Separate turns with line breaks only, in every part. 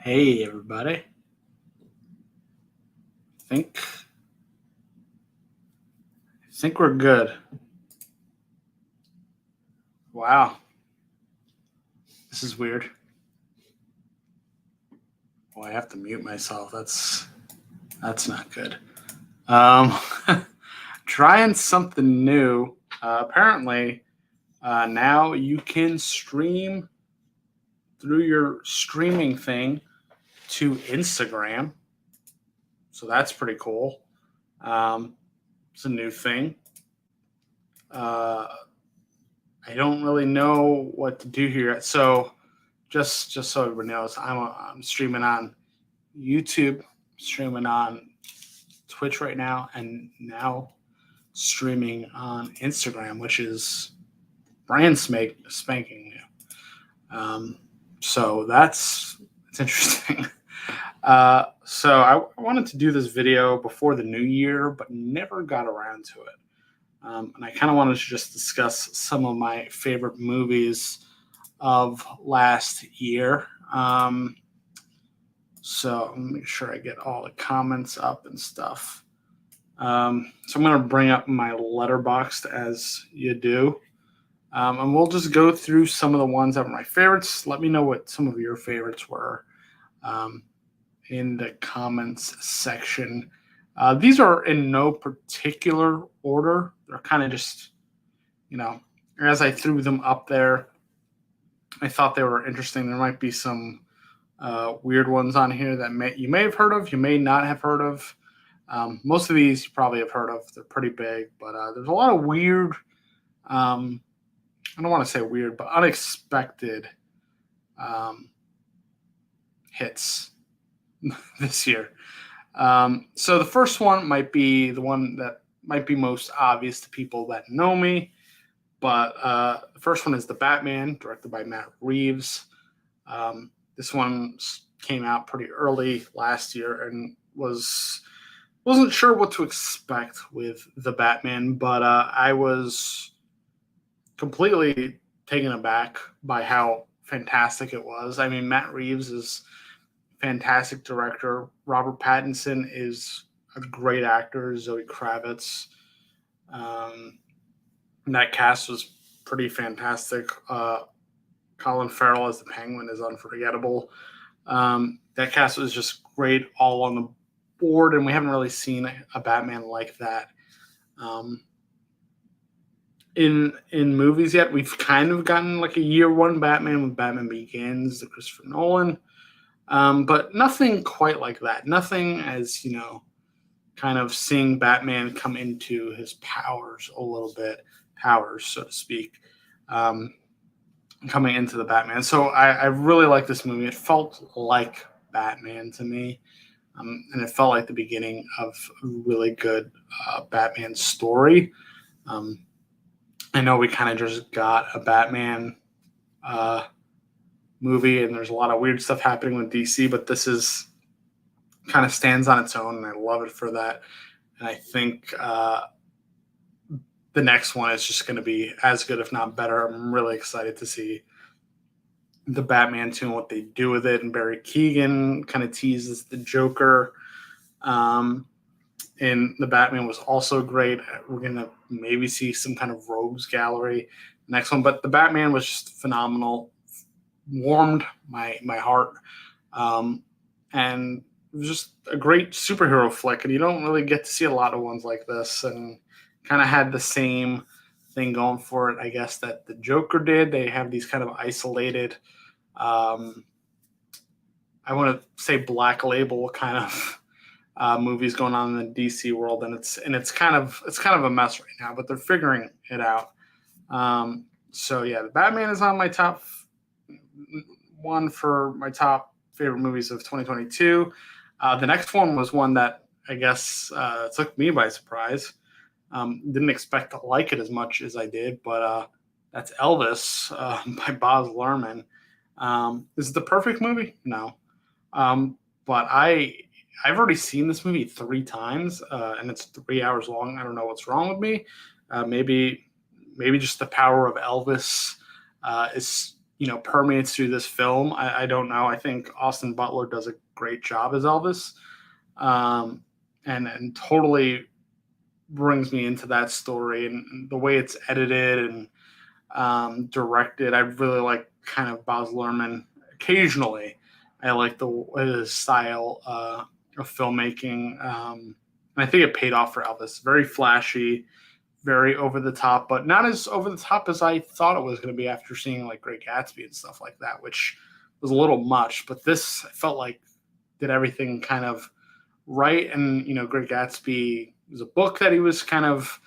Hey everybody. Think think we're good. Wow. This is weird. Oh, I have to mute myself. That's not good. Um Trying something new. Apparently, now you can stream through your streaming thing to Instagram. So that's pretty cool. It's a new thing. Uh, I don't really know what to do here. So just so everyone knows, I'm streaming on YouTube, streaming on Twitch right now, and now streaming on Instagram, which is brand spanking new. So it's interesting. So I wanted to do this video before the new year, but never got around to it. And I kind of wanted to just discuss some of my favorite movies of last year. So let me make sure I get all the comments up and stuff. So I'm going to bring up my Letterboxd as you do. And we'll just go through some of the ones that were my favorites. Let me know what some of your favorites were in the comments section. These are in no particular order. They're kind of just, as I threw them up there, I thought they were interesting. There might be some weird ones on here that you may have heard of, you may not have heard of. Most of these you probably have heard of. They're pretty big, but there's a lot of weird, I don't want to say weird, but unexpected hits this year. So the first one might be the one that might be most obvious to people that know me, but the first one is The Batman, directed by Matt Reeves. This one came out pretty early last year and wasn't sure what to expect with The Batman, but I was completely taken aback by how fantastic it was. I mean, Matt Reeves is a fantastic director. Robert Pattinson is a great actor. Zoe Kravitz. That cast was pretty fantastic. Colin Farrell as the Penguin is unforgettable. That cast was just great all on the board, and we haven't really seen a Batman like that in movies yet. We've kind of gotten like a year one Batman with Batman Begins, the Christopher Nolan, but nothing quite like that. Nothing as, kind of seeing Batman come into his powers a little bit, so to speak, coming into the Batman. So I really like this movie. It felt like Batman to me, and it felt like the beginning of a really good Batman story. I know we kind of just got a Batman movie, and there's a lot of weird stuff happening with DC, but this is kind of stands on its own, and I love it for that. And I think the next one is just going to be as good, if not better. I'm really excited to see the Batman 2 and what they do with it. And Barry Keoghan kind of teases the Joker. And the Batman was also great. We're going to maybe see some kind of rogues gallery next one. But the Batman was just phenomenal. Warmed my heart. And it was just a great superhero flick. And you don't really get to see a lot of ones like this. And kind of had the same thing going for it, I guess, that the Joker did. They have these kind of isolated, I want to say black label kind of movies going on in the DC world, and it's kind of a mess right now, but they're figuring it out. So yeah, the Batman is on my top one for my top favorite movies of 2022. The next one was one that I guess took me by surprise. Didn't expect to like it as much as I did, but that's Elvis by Baz Luhrmann. Is it the perfect movie? No. But I've already seen this movie 3 times, and it's 3 hours long. I don't know what's wrong with me. Maybe just the power of Elvis is permeates through this film. I don't know. I think Austin Butler does a great job as Elvis, and totally brings me into that story, and the way it's edited and directed. I really like kind of Baz Luhrmann. Occasionally, I like his style of filmmaking, and I think it paid off for Elvis. Very flashy, very over the top, but not as over the top as I thought it was going to be after seeing like Great Gatsby and stuff like that, which was a little much. But this I felt like did everything kind of right. And Great Gatsby was a book that he was kind of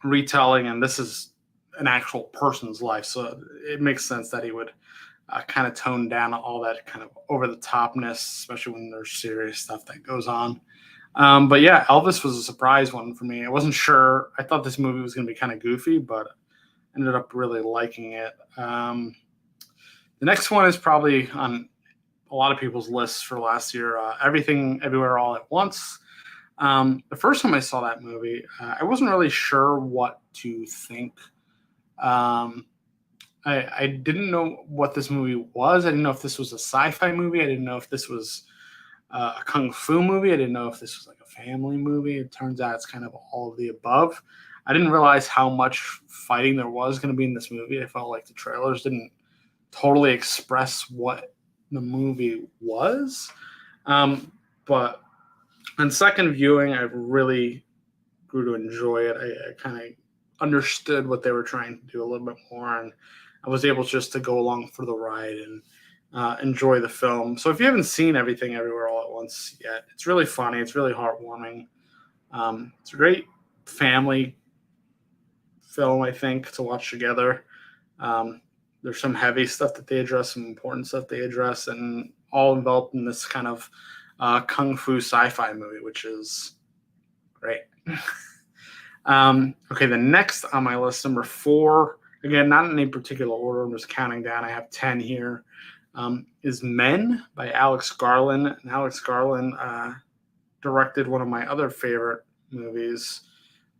retelling, and this is an actual person's life, so it makes sense that he would kind of tone down all that kind of over the topness, especially when there's serious stuff that goes on. But yeah, Elvis was a surprise one for me. I wasn't sure. I thought this movie was going to be kind of goofy, but ended up really liking it. The next one is probably on a lot of people's lists for last year. Everything, Everywhere, All at Once. The first time I saw that movie, I wasn't really sure what to think. I didn't know what this movie was. I didn't know if this was a sci-fi movie. I didn't know if this was a kung fu movie. I didn't know if this was like a family movie. It turns out it's kind of all of the above. I didn't realize how much fighting there was going to be in this movie. I felt like the trailers didn't totally express what the movie was. But on second viewing, I really grew to enjoy it. I kind of understood what they were trying to do a little bit more, and I was able just to go along for the ride and enjoy the film. So if you haven't seen Everything Everywhere All at Once yet, it's really funny. It's really heartwarming. It's a great family film, I think, to watch together. There's some heavy stuff that they address, some important stuff they address, and all enveloped in this kind of kung fu sci-fi movie, which is great. Okay, the next on my list, number 4, again, not in any particular order, I'm just counting down. I have 10 here. Is Men by Alex Garland. And Alex Garland directed one of my other favorite movies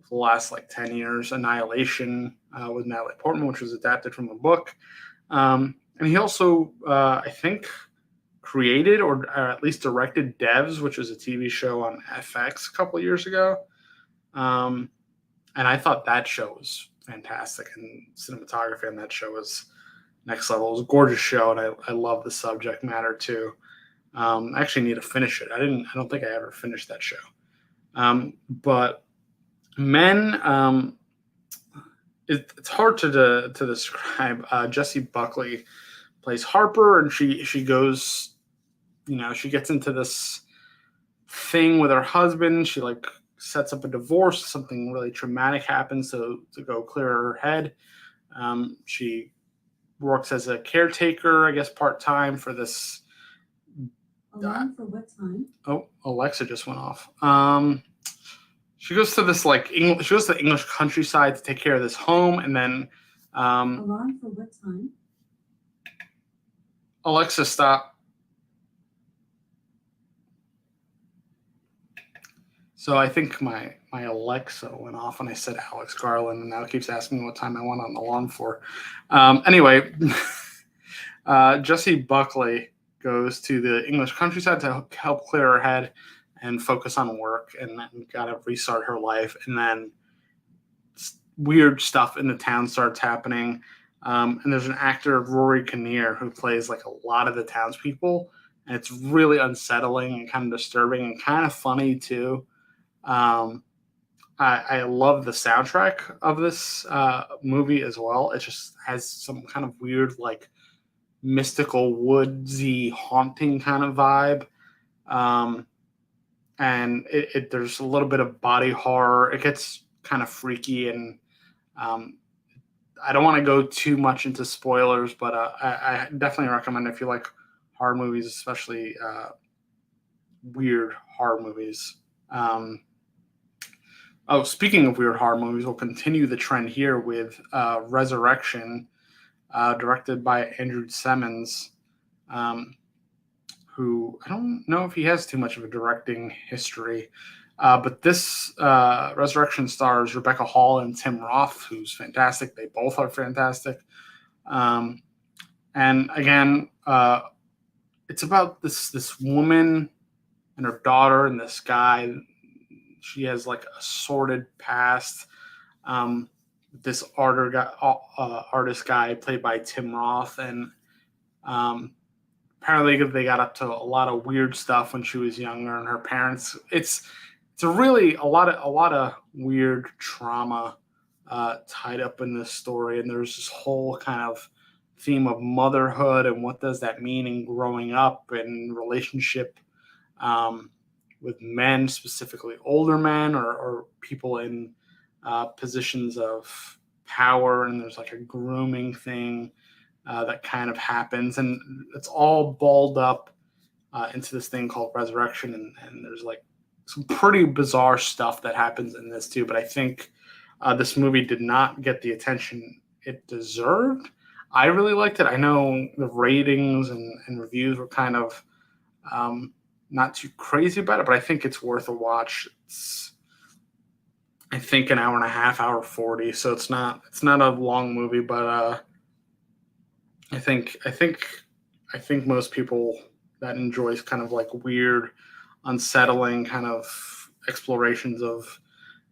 for the last 10 years, Annihilation, with Natalie Portman, which was adapted from a book. And he also, I think, created or at least directed Devs, which was a TV show on FX a couple of years ago. And I thought that show was fantastic, and cinematography on that show was next level. It was a gorgeous show, and I love the subject matter too. I actually need to finish it. I don't think I ever finished that show. But Men, it's hard to describe. Jessie Buckley plays Harper, and she goes, she gets into this thing with her husband. She sets up a divorce. Something really traumatic happens, so to go clear her head, she works as a caretaker, I guess part-time for this.
Alarm for what time?
Oh, Alexa just went off. She goes to this she goes to the English countryside to take care of this home, and then
alarm for what time?
Alexa, stop. So I think my Alexa went off when I said Alex Garland, and now it keeps asking me what time I want on the alarm for. Anyway, Jessie Buckley goes to the English countryside to help clear her head and focus on work, and then got to restart her life. And then weird stuff in the town starts happening. And there's an actor, Rory Kinnear, who plays a lot of the townspeople, and it's really unsettling and kind of disturbing and kind of funny too. I love the soundtrack of this movie as well. It just has some kind of weird, mystical, woodsy, haunting kind of vibe. And there's a little bit of body horror. It gets kind of freaky, and I don't want to go too much into spoilers, but I definitely recommend if you like horror movies, especially weird horror movies. Speaking of weird horror movies, we'll continue the trend here with Resurrection, directed by Andrew Simmons, who I don't know if he has too much of a directing history. But this Resurrection stars Rebecca Hall and Tim Roth, who's fantastic. They both are fantastic. Um, and again, it's about this woman and her daughter and this guy. She has like a sordid past. Um, this artist guy played by Tim Roth, and um, apparently they got up to a lot of weird stuff when she was younger, and her parents. It's a really a lot of weird trauma tied up in this story, and there's this whole kind of theme of motherhood and what does that mean in growing up and relationship um, with men, specifically older men or people in positions of power, and there's like a grooming thing that kind of happens, and it's all balled up into this thing called resurrection, and there's like some pretty bizarre stuff that happens in this too. But I think this movie did not get the attention it deserved. I really liked it. I know the ratings and reviews were kind of um, not too crazy about it, but I think it's worth a watch. It's I think an hour and a half, hour 40, so it's not a long movie, but I think most people that enjoys kind of like weird, unsettling kind of explorations of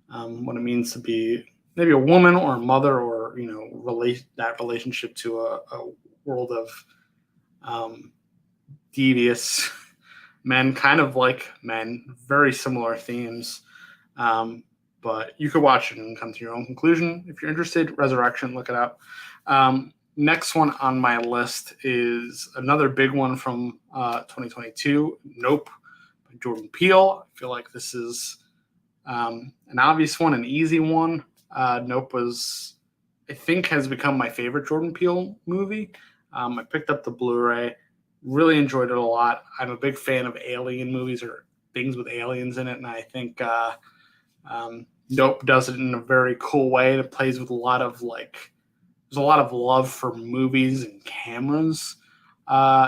what it means to be maybe a woman or a mother, or relate that relationship to a world of um, devious men, kind of like men, very similar themes. Um, but you could watch it and come to your own conclusion if you're interested. Resurrection, look it up. Next one on my list is another big one from 2022, Nope, by Jordan Peele. I feel like this is an obvious one, an easy one. Nope I think, has become my favorite Jordan Peele movie. I picked up the Blu-ray, really enjoyed it a lot. I'm a big fan of alien movies or things with aliens in it, and I think Nope does it in a very cool way. It plays with a lot of there's a lot of love for movies and cameras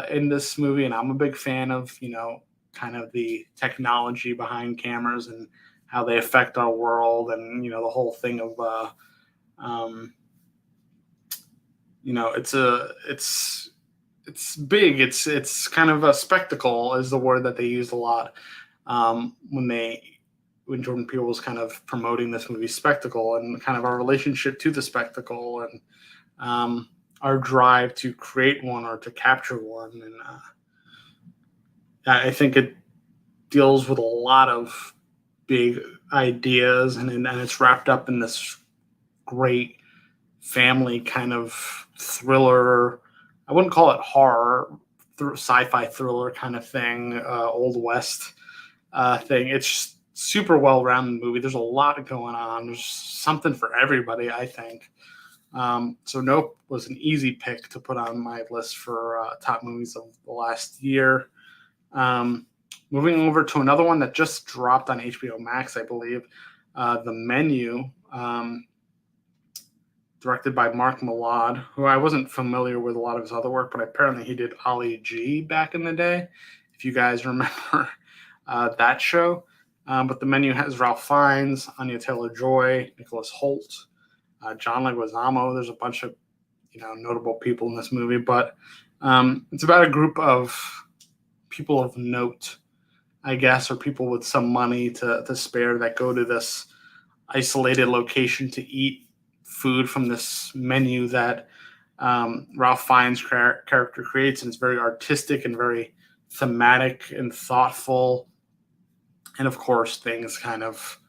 in this movie, and I'm a big fan of kind of the technology behind cameras and how they affect our world, and the whole thing of um, it's big. It's kind of a spectacle is the word that they used a lot when Jordan Peele was kind of promoting this movie, spectacle, and kind of our relationship to the spectacle, and our drive to create one or to capture one. And I think it deals with a lot of big ideas, and it's wrapped up in this great family kind of thriller. I wouldn't call it horror, sci-fi thriller kind of thing, Old West thing. It's just super well-rounded movie. There's a lot going on. There's something for everybody, I think. So Nope was an easy pick to put on my list for top movies of the last year. Moving over to another one that just dropped on HBO Max, I believe, The Menu, directed by Mark Mylod, who I wasn't familiar with a lot of his other work, but apparently he did Ali G back in the day, if you guys remember that show. But The Menu has Ralph Fiennes, Anya Taylor-Joy, Nicholas Hoult, John Leguizamo. There's a bunch of notable people in this movie, but it's about a group of people of note, I guess, or people with some money to spare that go to this isolated location to eat food from this menu that Ralph Fiennes' character creates, and it's very artistic and very thematic and thoughtful. And of course, things kind of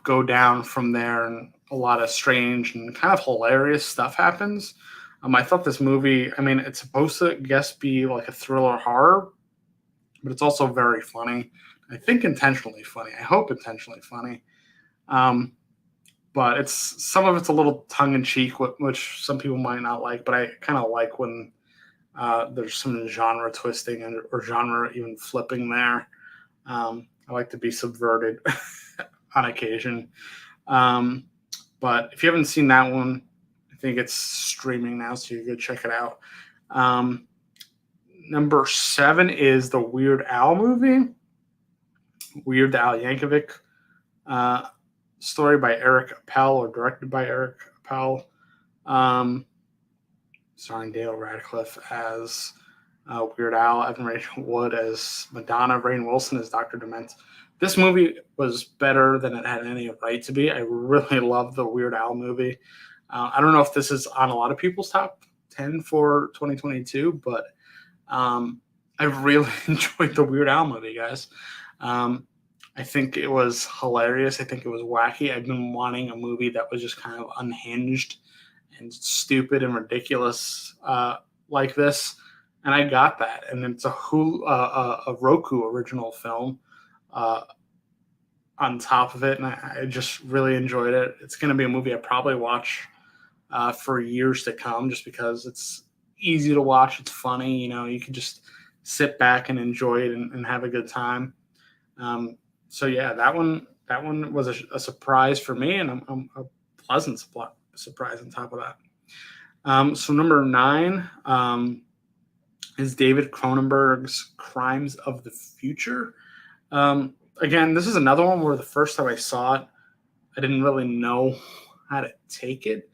go down from there, and a lot of strange and kind of hilarious stuff happens. I thought this movie, I mean, it's supposed to, I guess, be like a thriller horror, but it's also very funny. I think intentionally funny. I hope intentionally funny. But some of it's a little tongue in cheek, which some people might not like. But I kind of like when there's some genre twisting or genre even flipping there. I like to be subverted on occasion. But if you haven't seen that one, I think it's streaming now, so you go check it out. Number 7 is the Weird Al movie, Weird Al Yankovic, story by Eric Appel, or directed by Eric Appel. Starring Daniel Radcliffe as Weird Al, Evan Rachel Wood as Madonna, Rainn Wilson as Dr. Dement. This movie was better than it had any right to be. I really love the Weird Al movie. I don't know if this is on a lot of people's top 10 for 2022, but I really enjoyed the Weird Al movie, guys. I think it was hilarious. I think it was wacky. I've been wanting a movie that was just kind of unhinged and stupid and ridiculous like this, and I got that. And it's a Roku original film on top of it, and I just really enjoyed it. It's going to be a movie I probably watch for years to come, just because it's easy to watch. It's funny, you can just sit back and enjoy it and have a good time. So yeah, that one was a surprise for me, and I'm a pleasant surprise on top of that. So number 9 is David Cronenberg's Crimes of the Future. Again, this is another one where the first time I saw it, I didn't really know how to take it.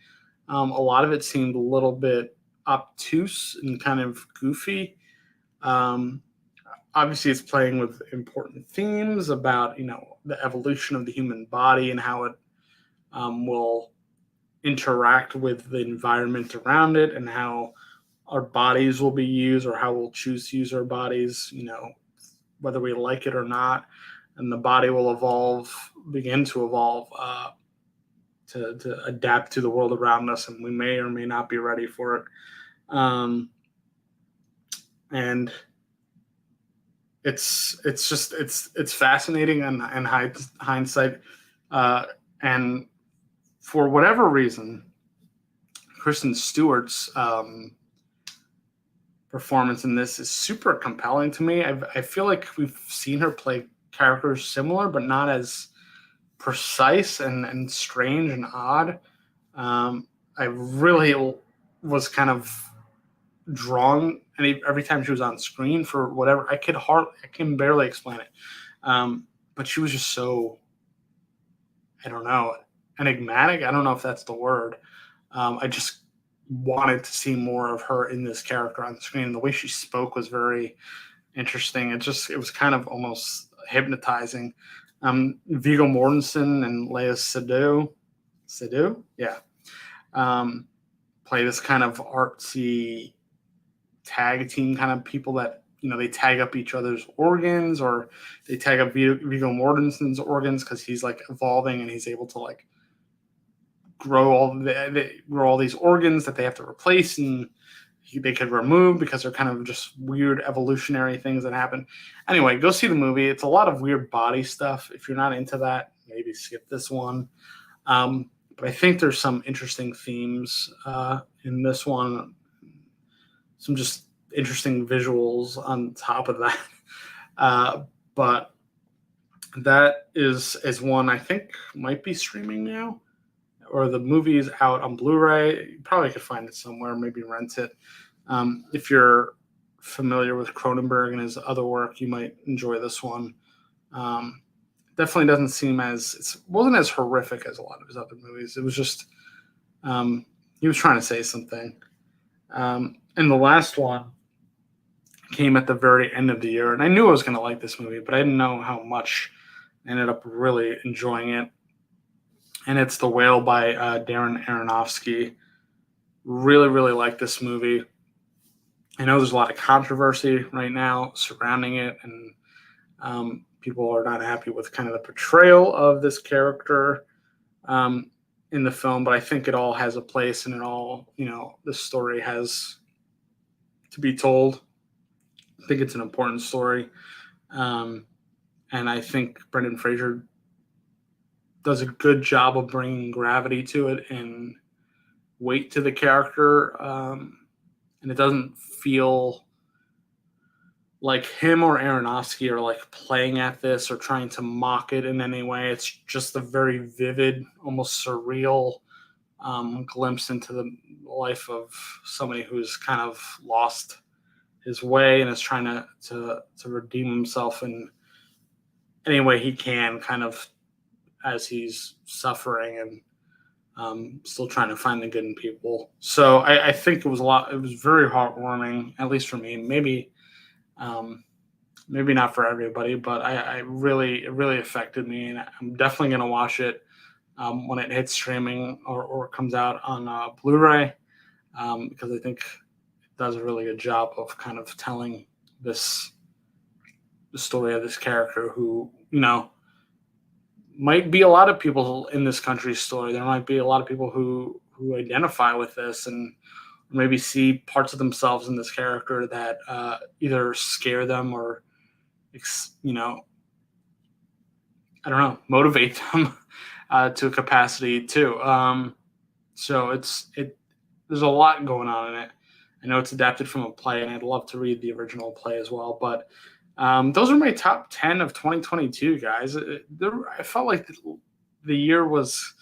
A lot of it seemed a little bit obtuse and kind of goofy. Obviously, it's playing with important themes about, the evolution of the human body and how it will interact with the environment around it, and how our bodies will be used, or how we'll choose to use our bodies, whether we like it or not. And the body will begin to evolve to adapt to the world around us, and we may or may not be ready for it. And it's fascinating in hindsight, and for whatever reason, Kristen Stewart's performance in this is super compelling to me. I feel like we've seen her play characters similar, but not as precise and strange and odd. I really was kind of drawn every time she was on screen for whatever. I can barely explain it. But she was just so, I don't know, enigmatic. I don't know if that's the word. I just wanted to see more of her in this character on the screen. The way she spoke was very interesting. It was kind of almost hypnotizing. Viggo Mortensen and Lea Seydoux, yeah, play this kind of artsy tag team kind of people that, they tag up each other's organs, or they tag up Viggo Mortensen's organs because he's like evolving and he's able to like grow all these organs that they have to replace and they could remove because they're kind of just weird evolutionary things that happen. Anyway, go see the movie. It's a lot of weird body stuff. If you're not into that, maybe skip this one. But I think there's some interesting themes in this one. Some just interesting visuals on top of that. But that is one I think might be streaming now, or the movie is out on Blu-ray. You probably could find it somewhere, maybe rent it. If you're familiar with Cronenberg and his other work, you might enjoy this one. Definitely doesn't seem wasn't as horrific as a lot of his other movies. It was just, he was trying to say something. And the last one came at the very end of the year, and I knew I was going to like this movie, but I didn't know how much. I ended up really enjoying it. And it's The Whale by Darren Aronofsky. Really, really like this movie. I know there's a lot of controversy right now surrounding it, and people are not happy with kind of the portrayal of this character in the film, but I think it all has a place, and it all, this story has to be told. I think it's an important story. And I think Brendan Fraser does a good job of bringing gravity to it and weight to the character. And it doesn't feel like him or Aronofsky are like playing at this or trying to mock it in any way. It's just a very vivid, almost surreal glimpse into the life of somebody who's kind of lost his way and is trying to redeem himself in any way he can, kind of as he's suffering. Still trying to find the good in people. So I think it was very heartwarming, at least for me. Maybe not for everybody, but it really affected me, and I'm definitely going to watch it when it hits streaming or comes out on Blu-ray, because I think it does a really good job of kind of telling the story of this character who, might be a lot of people in this country's story. There might be a lot of people who identify with this and maybe see parts of themselves in this character that either scare them or, I don't know, motivate them to a capacity too. So there's a lot going on in it. I know it's adapted from a play, and I'd love to read the original play as well. But those are my top 10 of 2022, guys. I felt like the year was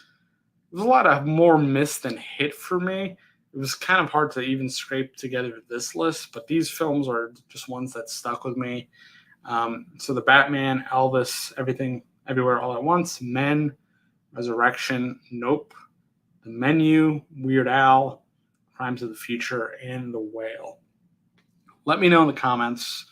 a lot of more miss than hit for me. It was kind of hard to even scrape together this list, but these films are just ones that stuck with me. So the Batman, Elvis, Everything, Everywhere, All at Once, Men, Resurrection, Nope, The Menu, Weird Al, Crimes of the Future, and The Whale. Let me know in the comments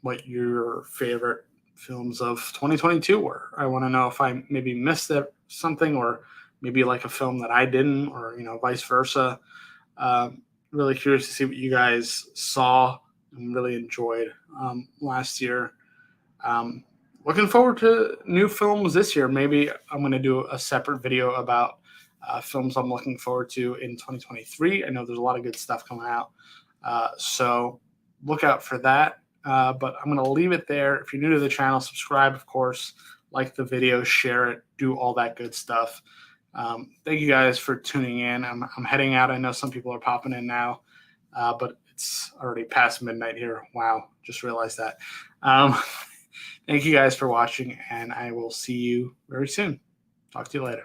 what your favorite films of 2022 were. I want to know if I maybe missed something, or maybe like a film that I didn't, or vice versa. Really curious to see what you guys saw and really enjoyed last year. Looking forward to new films this year. Maybe I'm going to do a separate video about films I'm looking forward to in 2023. I know there's a lot of good stuff coming out. So look out for that. But I'm going to leave it there. If you're new to the channel, subscribe, of course. Like the video, share it, do all that good stuff. Thank you guys for tuning in. I'm heading out. I know some people are popping in now, but it's already past midnight here. Wow, just realized that. Thank you guys for watching, and I will see you very soon. Talk to you later.